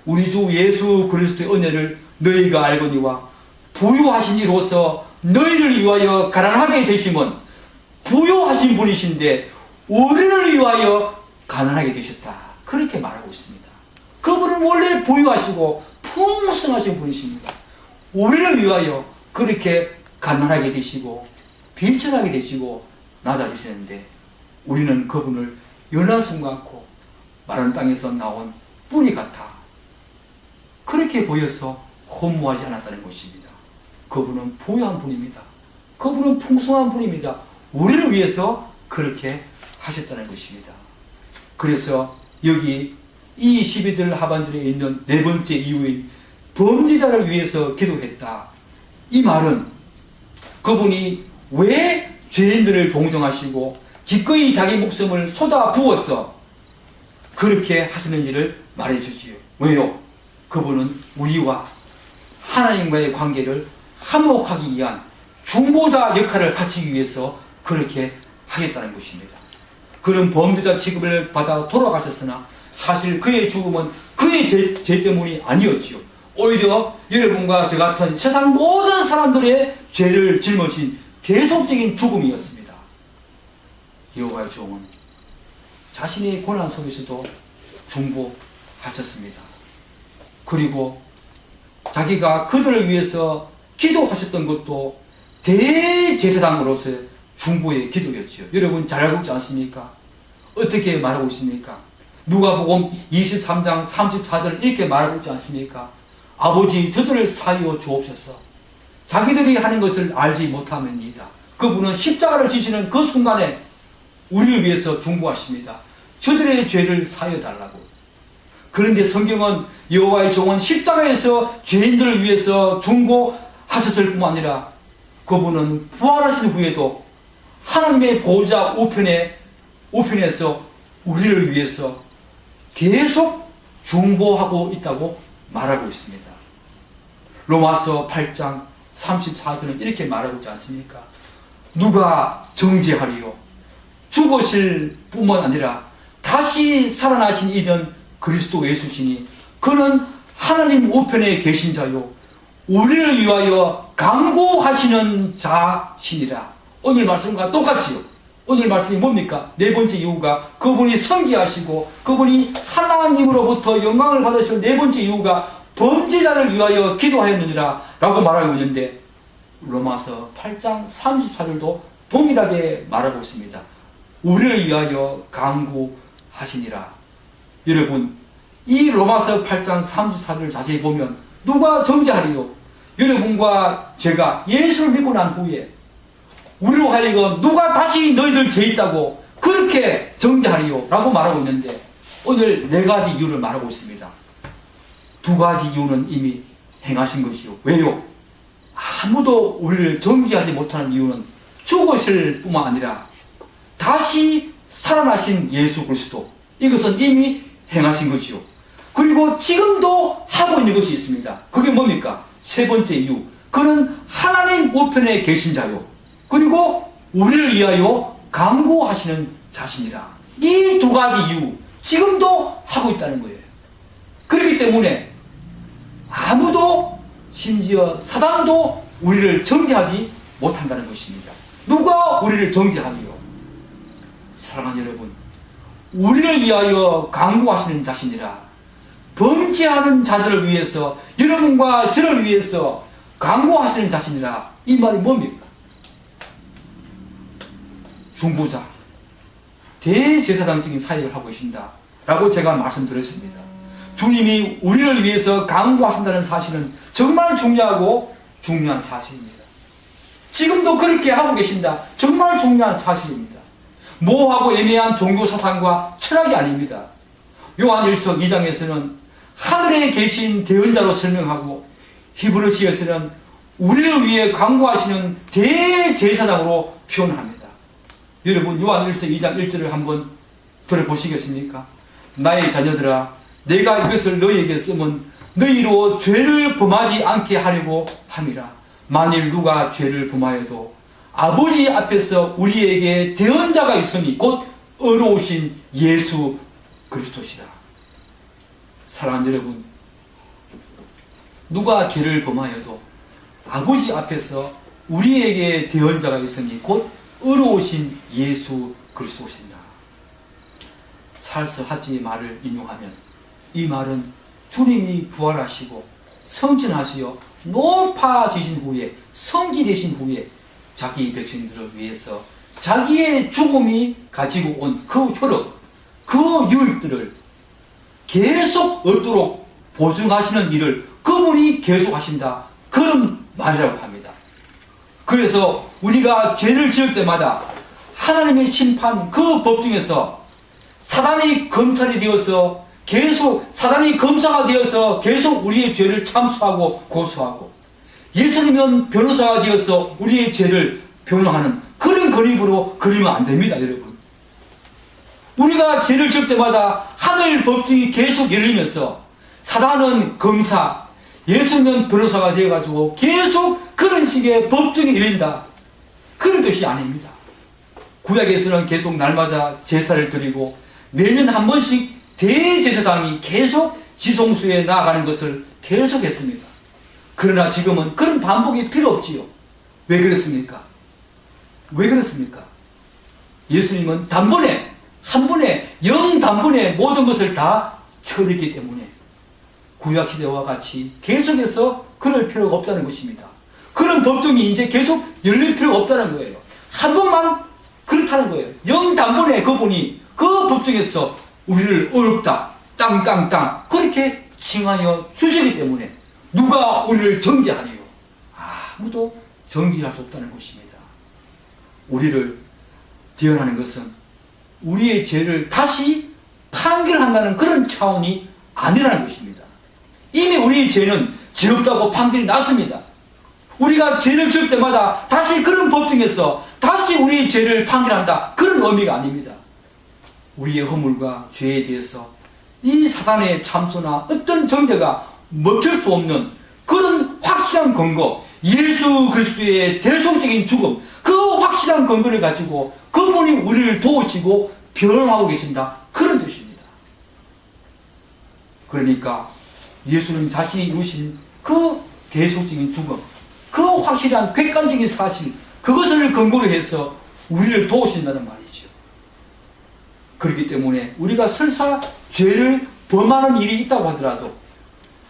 우리 주 예수 그리스도의 은혜를 너희가 알거니와 부유하신 이로서 너희를 위하여 가난하게 되심은 부유하신 분이신데 우리를 위하여 가난하게 되셨다. 그렇게 말하고 있습니다. 그분은 원래 부유하시고 풍성하신 분이십니다. 우리를 위하여 그렇게 가난하게 되시고 비천하게 되시고 낮아지시는데 우리는 그분을 연한 순 같고 마른 땅에서 나온 뿌리 같아 그렇게 보여서 허무하지 않았다는 것입니다. 그분은 부유한 분입니다. 그분은 풍성한 분입니다. 우리를 위해서 그렇게 하셨다는 것입니다. 그래서 여기 이 12절 하반절에 있는 네 번째 이유인 범죄자를 위해서 기도했다. 이 말은 그분이 왜 죄인들을 동정하시고 기꺼이 자기 목숨을 쏟아 부어서 그렇게 하시는지를 말해주지요. 왜요? 그분은 우리와 하나님과의 관계를 화목하기 위한 중보자 역할을 하시기 위해서 그렇게 하겠다는 것입니다. 그는 범죄자 취급을 받아 돌아가셨으나 사실 그의 죽음은 그의 죄 때문이 아니었지요. 오히려 여러분과 저 같은 세상 모든 사람들의 죄를 짊어진 대속적인 죽음이었습니다. 여호와의 종은 자신의 고난 속에서도 중보하셨습니다. 그리고 자기가 그들을 위해서 기도하셨던 것도 대제사장으로서의 중보의 기도였지요. 여러분 잘 알고 있지 않습니까? 어떻게 말하고 있습니까? 누가복음 23장 34절 이렇게 말하고 있지 않습니까? 아버지 저들을 사하여 주옵소서. 자기들이 하는 것을 알지 못하면이다. 그분은 십자가를 지시는 그 순간에 우리를 위해서 중보하십니다. 저들의 죄를 사하여 달라고. 그런데 성경은 여호와의 종은 십자가에서 죄인들을 위해서 중보하셨을 뿐만 아니라 그분은 부활하신 후에도 하나님의 보호자 우편에서 우리를 위해서 계속 중보하고 있다고 말하고 있습니다. 로마서 8장 34절은 이렇게 말하고 있지 않습니까? 누가 정죄하리요? 죽으실 뿐만 아니라 다시 살아나신 이는 그리스도 예수시니 그는 하나님 우편에 계신 자요 우리를 위하여 강구하시는 자시니라. 오늘 말씀과 똑같지요. 오늘 말씀이 뭡니까? 네 번째 이유가 그분이 성기하시고 그분이 하나님으로부터 영광을 받으실 네 번째 이유가 범죄자를 위하여 기도하였느니라 라고 말하고 있는데 로마서 8장 34절도 동일하게 말하고 있습니다. 우리를 위하여 강구하시니라. 여러분 이 로마서 8장 34절을 자세히 보면 누가 정죄하리요? 여러분과 제가 예수를 믿고 난 후에 우리로 하여금 누가 다시 너희들 죄 있다고 그렇게 정죄하리요? 라고 말하고 있는데 오늘 네 가지 이유를 말하고 있습니다. 두 가지 이유는 이미 행하신 것이요. 왜요? 아무도 우리를 정죄하지 못하는 이유는 죽으실 뿐만 아니라 다시 살아나신 예수 그리스도 이것은 이미 행하신 것이요. 그리고 지금도 하고 있는 것이 있습니다. 그게 뭡니까? 세 번째 이유. 그는 하나님 우편에 계신 자요. 그리고 우리를 위하여 강구하시는 자신이라. 이 두 가지 이유 지금도 하고 있다는 거예요. 그렇기 때문에 아무도, 심지어 사단도 우리를 정죄하지 못한다는 것입니다. 누가 우리를 정죄하리요? 사랑하는 여러분, 우리를 위하여 강구하시는 자신이라 범죄하는 자들을 위해서, 여러분과 저를 위해서 강구하시는 자신이라. 이 말이 뭡니까? 중보자, 대제사장적인 사역을 하고 계신다 라고 제가 말씀드렸습니다. 주님이 우리를 위해서 강구하신다는 사실은 정말 중요하고 중요한 사실입니다. 지금도 그렇게 하고 계신다. 정말 중요한 사실입니다. 모호하고 애매한 종교 사상과 철학이 아닙니다. 요한일서 2장에서는 하늘에 계신 대언자로 설명하고, 히브리서에서는 우리를 위해 강구하시는 대제사장으로 표현합니다. 여러분, 요한일서 2장 1절을 한번 들어보시겠습니까? 나의 자녀들아, 내가 이것을 너희에게 쓰면 너희로 죄를 범하지 않게 하려고 함이라. 만일 누가 죄를 범하여도 아버지 앞에서 우리에게 대언자가 있으니 곧 의로우신 예수 그리스도시라. 사랑하는 여러분, 누가 죄를 범하여도 아버지 앞에서 우리에게 대언자가 있으니 곧 의로우신 예수 그리스도시라. 찰스 하지의 말을 인용하면, 이 말은 주님이 부활하시고 성전하시어 높아지신 후에, 성기되신 후에 자기 백성들을 위해서 자기의 죽음이 가지고 온 그 효력, 그 유익들을 계속 얻도록 보증하시는 일을 그분이 계속하신다, 그런 말이라고 합니다. 그래서 우리가 죄를 지을 때마다 하나님의 심판, 그 법중에서 사단이 검찰이 되어서 계속, 사단이 검사가 되어서 계속 우리의 죄를 참수하고 고소하고, 예수님은 변호사가 되어서 우리의 죄를 변호하는 그런 그림으로 그리면 안 됩니다, 여러분. 우리가 죄를 지을 때마다 하늘 법정이 계속 열리면서 사단은 검사, 예수님은 변호사가 되어가지고 계속 그런 식의 법정이 열린다, 그런 뜻이 아닙니다. 구약에서는 계속 날마다 제사를 드리고 매년 한 번씩 대제사장이 계속 지성소에 나아가는 것을 계속했습니다. 그러나 지금은 그런 반복이 필요 없지요. 왜 그렇습니까? 왜 그렇습니까? 예수님은 단번에, 한 번에, 단번에 모든 것을 다 처리했기 때문에 구약시대와 같이 계속해서 그럴 필요가 없다는 것입니다. 그런 법정이 이제 계속 열릴 필요가 없다는 거예요. 한 번만 그렇다는 거예요. 단번에 그분이 그 법정에서 우리를 어렵다, 땅 그렇게 칭하여 주시기 때문에 누가 우리를 정죄하리요? 아무도 정죄할 수 없다는 것입니다. 우리를 대언하는 것은 우리의 죄를 다시 판결한다는 그런 차원이 아니라는 것입니다. 이미 우리의 죄는 죄 없다고 판결이 났습니다. 우리가 죄를 지을 때마다 다시 그런 법정에서 다시 우리의 죄를 판결한다, 그런 의미가 아닙니다. 우리의 허물과 죄에 대해서 이 사단의 참소나 어떤 정죄가 먹힐 수 없는 그런 확실한 근거, 예수 그리스도의 대속적인 죽음, 그 확실한 근거를 가지고 그분이 우리를 도우시고 변호하고 계신다, 그런 뜻입니다. 그러니까 예수님 자신이 이루신 그 대속적인 죽음, 그 확실한 객관적인 사실, 그것을 근거로 해서 우리를 도우신다는 말이죠. 그렇기 때문에 우리가 설사 죄를 범하는 일이 있다고 하더라도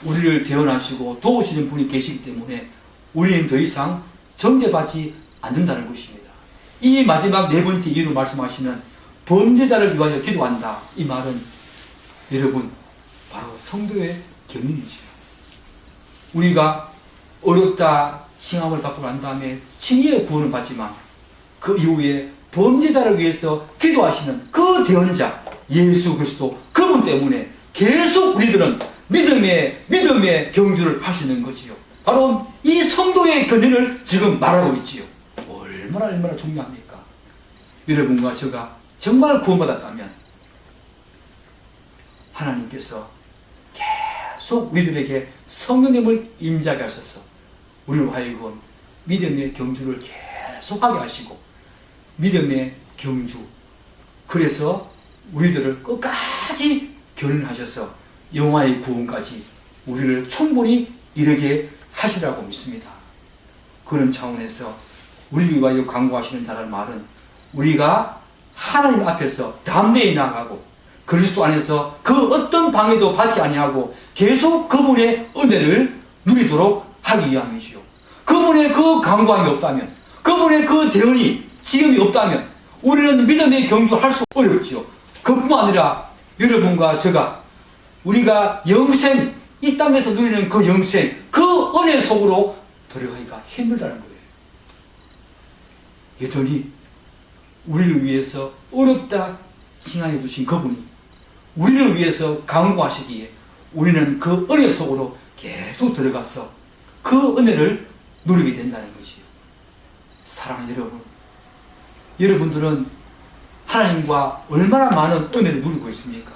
우리를 대언하시고 도우시는 분이 계시기 때문에 우리는 더 이상 정죄받지 않는다는 것입니다. 이 마지막 네 번째 이유로 말씀하시는 범죄자를 위하여 기도한다, 이 말은 여러분 바로 성도의 견인이죠. 우리가 어렵다 칭함을 받고 난 다음에 칭의의 구원을 받지만 그 이후에 범죄자를 위해서 기도하시는 그 대언자 예수 그리스도, 그분 때문에 계속 우리들은 믿음의 경주를 할 수 있는 거지요. 바로 이 성도의 견인을 지금 말하고 있지요. 얼마나 중요합니까? 여러분과 제가 정말 구원받았다면 하나님께서 계속 우리들에게 성령님을 임재하게 하셔서 우리로 하여금 믿음의 경주를 계속하게 하시고, 믿음의 경주, 그래서 우리들을 끝까지 견인하셔서 영화의 구원까지 우리를 충분히 이르게 하시라고 믿습니다. 그런 차원에서 우리를 위하여 강구하시는 자라는 말은 우리가 하나님 앞에서 담대히 나아가고 그리스도 안에서 그 어떤 방해도 받지 아니하고 계속 그분의 은혜를 누리도록 하기 위함이지요. 그분의 그 강구함이 없다면, 그분의 그 대언이 지음이 없다면 우리는 믿음의 경주할 수 어렵지요. 그뿐만 아니라 여러분과 제가 우리가 영생, 이 땅에서 누리는 그 영생, 그 은혜 속으로 들어가기가 힘들다는 거예요. 여전히 우리를 위해서 어렵다 칭하여 주신 그분이 우리를 위해서 강구하시기에 우리는 그 은혜 속으로 계속 들어가서 그 은혜를 누리게 된다는 것이요. 사랑하는 여러분, 여러분들은 하나님과 얼마나 많은 은혜를 누리고 있습니까?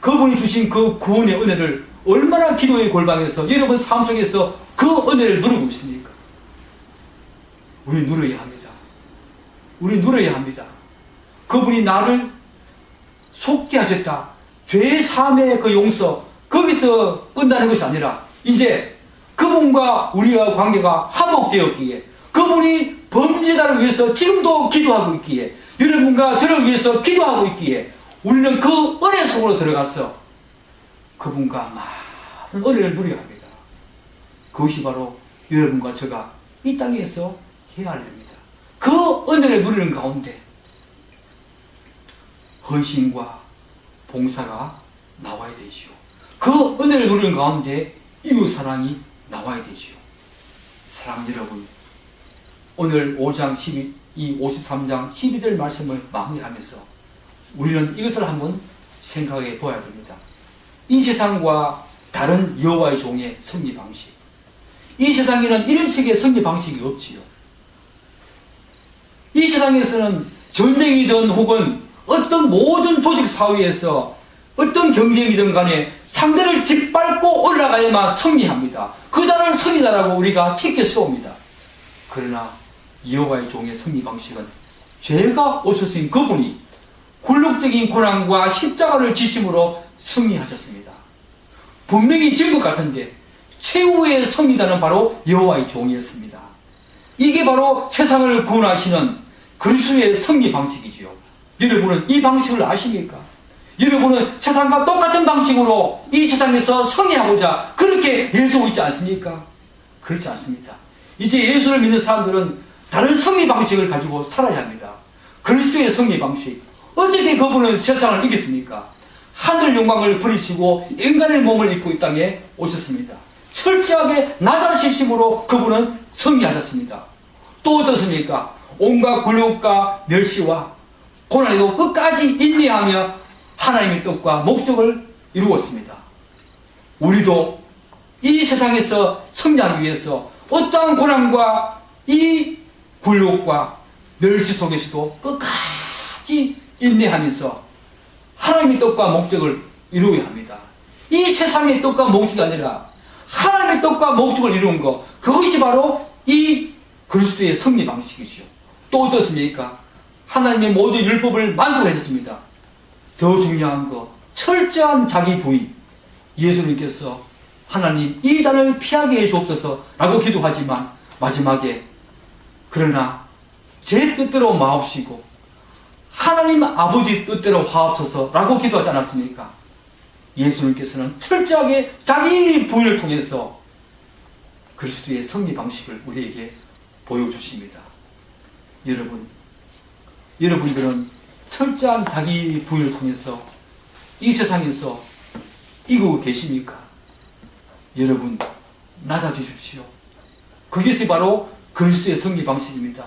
그분이 주신 그 구원의 은혜를 얼마나 기도의 골방에서 여러분 삶 속에서 그 은혜를 누리고 있습니까? 우리 누려야 합니다. 우리 누려야 합니다. 그분이 나를 속죄하셨다. 죄 사함의 그 용서, 거기서 끝나는 것이 아니라 이제 그분과 우리와 관계가 화목되었기에 그분이 범죄자를 위해서 지금도 기도하고 있기에 여러분과 저를 위해서 기도하고 있기에 우리는 그 은혜 속으로 들어가서 그분과 많은 은혜를 누려야 합니다. 그것이 바로 여러분과 제가 이 땅에서 해야 할 일입니다. 그 은혜를 누리는 가운데 헌신과 봉사가 나와야 되지요. 그 은혜를 누리는 가운데 이웃사랑이 나와야 되지요. 사랑하는 여러분, 오늘 5장 53장 12절 말씀을 마무리하면서 우리는 이것을 한번 생각해 보아야 됩니다. 이 세상과 다른 여호와의 종의 승리 방식, 이 세상에는 이런 식의 승리 방식이 없지요. 이 세상에서는 전쟁이든 혹은 어떤 모든 조직 사회에서 어떤 경쟁이든 간에 상대를 짓밟고 올라가야만 승리합니다. 그 자는 승리자라고 우리가 짙게 세웁니다. 그러나 여호와의 종의 승리 방식은 죄가 오셨으신 그분이 굴욕적인 고난과 십자가를 지심으로 승리하셨습니다. 분명히 진 것 같은데 최후의 승리자는 바로 여호와의 종이었습니다. 이게 바로 세상을 구원하시는 그리스도의 승리 방식이지요. 여러분은 이 방식을 아십니까? 여러분은 세상과 똑같은 방식으로 이 세상에서 승리하고자 그렇게 애쓰고 있지 않습니까? 그렇지 않습니다. 이제 예수를 믿는 사람들은 다른 승리 방식을 가지고 살아야 합니다. 그리스도의 승리 방식. 어떻게 그분은 세상을 이겼습니까? 하늘 영광을 버리시고 인간의 몸을 입고 이 땅에 오셨습니다. 철저하게 나다시심으로 그분은 승리하셨습니다. 또 어떻습니까? 온갖 굴욕과 멸시와 고난에도 끝까지 인내하며 하나님의 뜻과 목적을 이루었습니다. 우리도 이 세상에서 승리하기 위해서 어떠한 고난과 이 굴욕과 멸시 속에서도 끝까지 인내하면서 하나님의 뜻과 목적을 이루어야 합니다. 이 세상의 뜻과 목적이 아니라 하나님의 뜻과 목적을 이루는 것, 그것이 바로 이 그리스도의 승리 방식이죠. 또 어떻습니까? 하나님의 모든 율법을 만족하셨습니다. 더 중요한 거, 철저한 자기 부인. 예수님께서 하나님 이 잔을 피하게 해 주옵소서 라고 기도하지만 마지막에 그러나 제 뜻대로 마옵시고 하나님 아버지 뜻대로 하옵소서 라고 기도하지 않았습니까? 예수님께서는 철저하게 자기 부인을 통해서 그리스도의 승리 방식을 우리에게 보여주십니다. 여러분들은 철저한 자기 부인을 통해서 이 세상에서 이기고 계십니까? 여러분, 낮아지십시오. 그것이 바로 그리스도의 승리 방식입니다.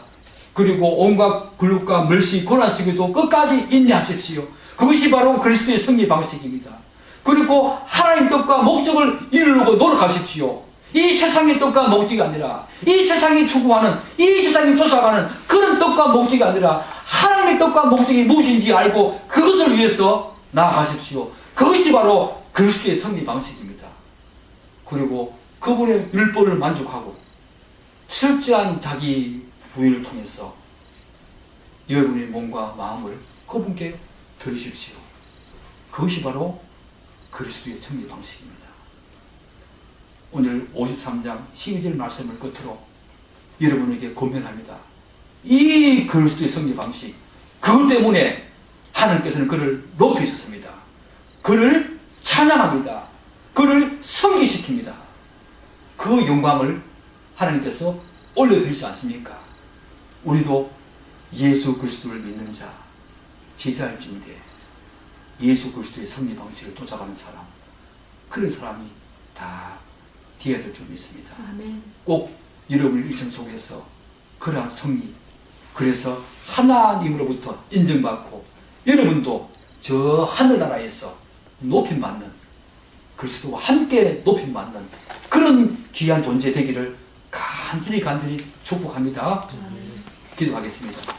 그리고 온갖 굴욕과 멸시, 고난 속에도 끝까지 인내하십시오. 그것이 바로 그리스도의 승리 방식입니다. 그리고 하나님 뜻과 목적을 이루려고 노력하십시오. 이 세상의 뜻과 목적이 아니라 이 세상이 추구하는, 이 세상이 쫓아가는 그런 뜻과 목적이 아니라 하나님의 뜻과 목적이 무엇인지 알고 그것을 위해서 나아가십시오. 그것이 바로 그리스도의 승리 방식입니다. 그리고 그분의 율법을 만족하고 철저한 자기 부인을 통해서 여러분의 몸과 마음을 그분께 들으십시오. 그것이 바로 그리스도의 승리 방식입니다. 오늘 53장 12절 말씀을 끝으로 여러분에게 권면합니다. 이 그리스도의 승리 방식, 그것 때문에 하나님께서는 그를 높이셨습니다. 그를 찬양합니다. 그를 승리시킵니다. 그 영광을 하나님께서 올려드리지 않습니까? 우리도 예수 그리스도를 믿는 자, 제자일진데 예수 그리스도의 승리 방식을 쫓아가는 사람, 그런 사람이 다 되어야 될 줄 믿습니다. 아멘. 꼭 여러분의 일생 속에서 그러한 승리, 그래서 하나님으로부터 인정받고 여러분도 저 하늘나라에서 높임받는, 그리스도와 함께 높임받는 그런 귀한 존재 되기를 간절히 축복합니다. 아멘. 기도하겠습니다.